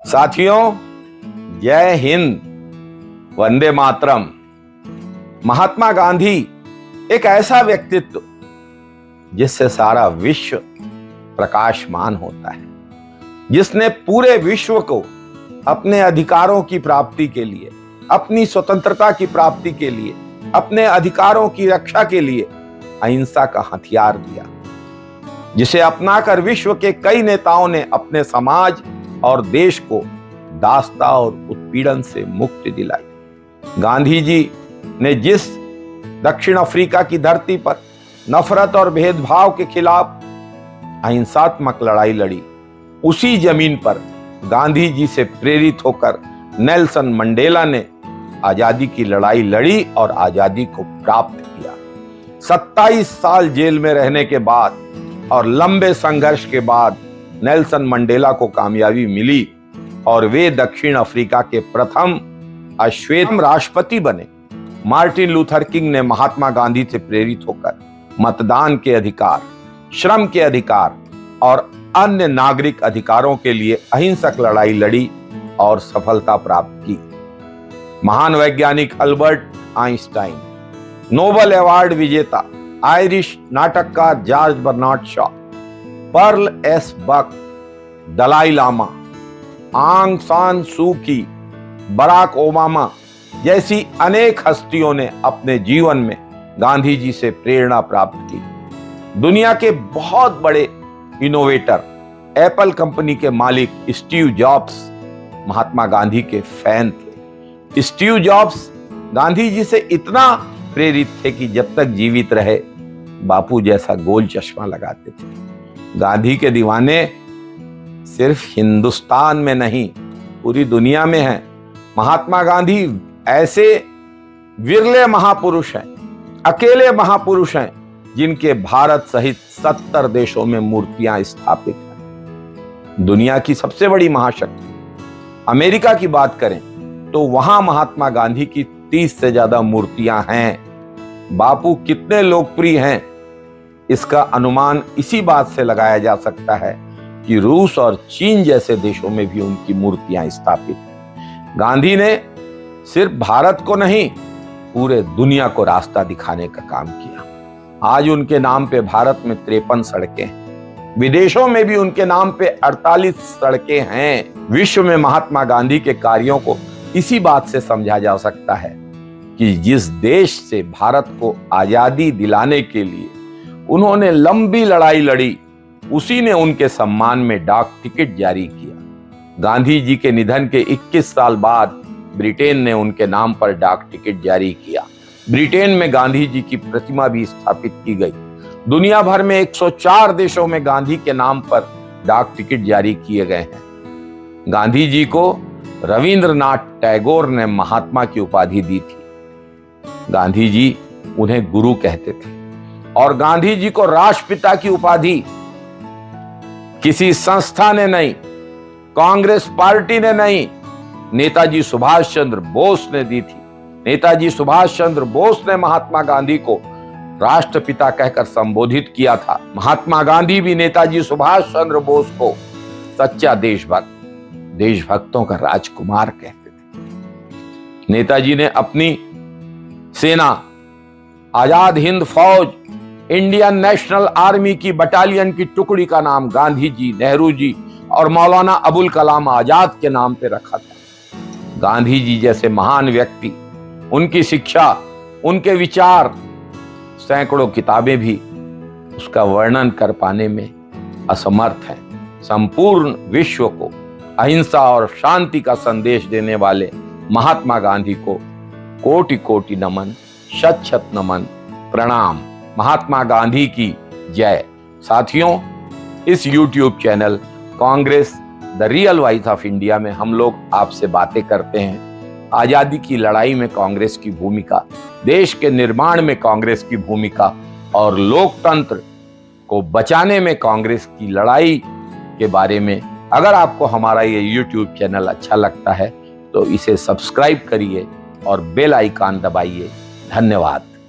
साथियों, जय हिंद, वंदे मातरम। महात्मा गांधी एक ऐसा व्यक्तित्व जिससे सारा विश्व प्रकाशमान होता है, जिसने पूरे विश्व को अपने अधिकारों की प्राप्ति के लिए, अपनी स्वतंत्रता की प्राप्ति के लिए, अपने अधिकारों की रक्षा के लिए अहिंसा का हथियार दिया, जिसे अपनाकर विश्व के कई नेताओं ने अपने समाज और देश को दासता और उत्पीड़न से मुक्ति दिलाई। गांधी जी ने जिस दक्षिण अफ्रीका की धरती पर नफरत और भेदभाव के खिलाफ अहिंसात्मक लड़ाई लड़ी, उसी जमीन पर गांधी जी से प्रेरित होकर नेल्सन मंडेला ने आजादी की लड़ाई लड़ी और आजादी को प्राप्त किया। 27 साल जेल में रहने के बाद और लंबे संघर्ष के बाद नेल्सन मंडेला को कामयाबी मिली और वे दक्षिण अफ्रीका के प्रथम अश्वेत राष्ट्रपति बने। मार्टिन लूथर किंग ने महात्मा गांधी से प्रेरित होकर मतदान के अधिकार, श्रम के अधिकार और अन्य नागरिक अधिकारों के लिए अहिंसक लड़ाई लड़ी और सफलता प्राप्त की। महान वैज्ञानिक अल्बर्ट आइंस्टाइन, नोबेल अवार्ड विजेता आयरिश नाटककार George Bernard Shaw, Pearl S Buck, Dalai Lama, Aung San सू की, बराक ओबामा जैसी अनेक हस्तियों ने अपने जीवन में गांधी जी से प्रेरणा प्राप्त की। दुनिया के बहुत बड़े इनोवेटर, एप्पल कंपनी के मालिक स्टीव जॉब्स महात्मा गांधी के फैन थे। स्टीव जॉब्स गांधी जी से इतना प्रेरित थे कि जब तक जीवित रहे बापू जैसा गोल चश्मा लगाते थे। गांधी के दीवाने सिर्फ हिंदुस्तान में नहीं, पूरी दुनिया में हैं। महात्मा गांधी ऐसे विरले महापुरुष हैं, अकेले महापुरुष हैं, जिनके भारत सहित 70 देशों में मूर्तियां स्थापित हैं। दुनिया की सबसे बड़ी महाशक्ति अमेरिका की बात करें तो वहां महात्मा गांधी की 30 से ज्यादा मूर्तियां हैं। बापू कितने लोकप्रिय हैं, इसका अनुमान इसी बात से लगाया जा सकता है कि रूस और चीन जैसे देशों में भी उनकी मूर्तियां स्थापित हैं। गांधी ने सिर्फ भारत को नहीं, पूरे दुनिया को रास्ता दिखाने का काम किया। आज उनके नाम पे भारत में 53 सड़कें हैं, विदेशों में भी उनके नाम पे 48 सड़कें हैं। विश्व में महात्मा गांधी के कार्यों को इसी बात से समझा जा सकता है कि जिस देश से भारत को आजादी दिलाने के लिए उन्होंने लंबी लड़ाई लड़ी, उसी ने उनके सम्मान में डाक टिकट जारी किया। गांधी जी के निधन के 21 साल बाद ब्रिटेन ने उनके नाम पर डाक टिकट जारी किया। ब्रिटेन में गांधी जी की प्रतिमा भी स्थापित की गई। दुनिया भर में 104 देशों में गांधी के नाम पर डाक टिकट जारी किए गए हैं। गांधी जी को रविंद्रनाथ टैगोर ने महात्मा की उपाधि दी थी। गांधी जी उन्हें गुरु कहते थे और गांधी जी को राष्ट्रपिता की उपाधि किसी संस्था ने नहीं, कांग्रेस पार्टी ने नहीं, नेताजी सुभाष चंद्र बोस ने दी थी। नेताजी सुभाष चंद्र बोस ने महात्मा गांधी को राष्ट्रपिता कहकर संबोधित किया था। महात्मा गांधी भी नेताजी सुभाष चंद्र बोस को सच्चा देशभक्त, देशभक्तों का राजकुमार कहते थे। नेताजी ने अपनी सेना, आजाद हिंद फौज, इंडियन नेशनल आर्मी की बटालियन की टुकड़ी का नाम गांधी जी, नेहरू जी और मौलाना अबुल कलाम आजाद के नाम पे रखा था। गांधी जी जैसे महान व्यक्ति, उनकी शिक्षा, उनके विचार, सैकड़ों किताबें भी उसका वर्णन कर पाने में असमर्थ हैं। संपूर्ण विश्व को अहिंसा और शांति का संदेश देने वाले महात्मा गांधी को कोटि कोटि नमन, शत शत नमन, प्रणाम। महात्मा गांधी की जय। साथियों, इस YouTube channel Congress the real voice of India में हम लोग आपसे बातें करते हैं आजादी की लड़ाई में कांग्रेस की भूमिका, देश के निर्माण में कांग्रेस की भूमिका और लोकतंत्र को बचाने में कांग्रेस की लड़ाई के बारे में। अगर आपको हमारा ये YouTube चैनल अच्छा लगता है तो इसे सब्सक्राइब करिए और बेल आइकन दबाइए। धन्यवाद।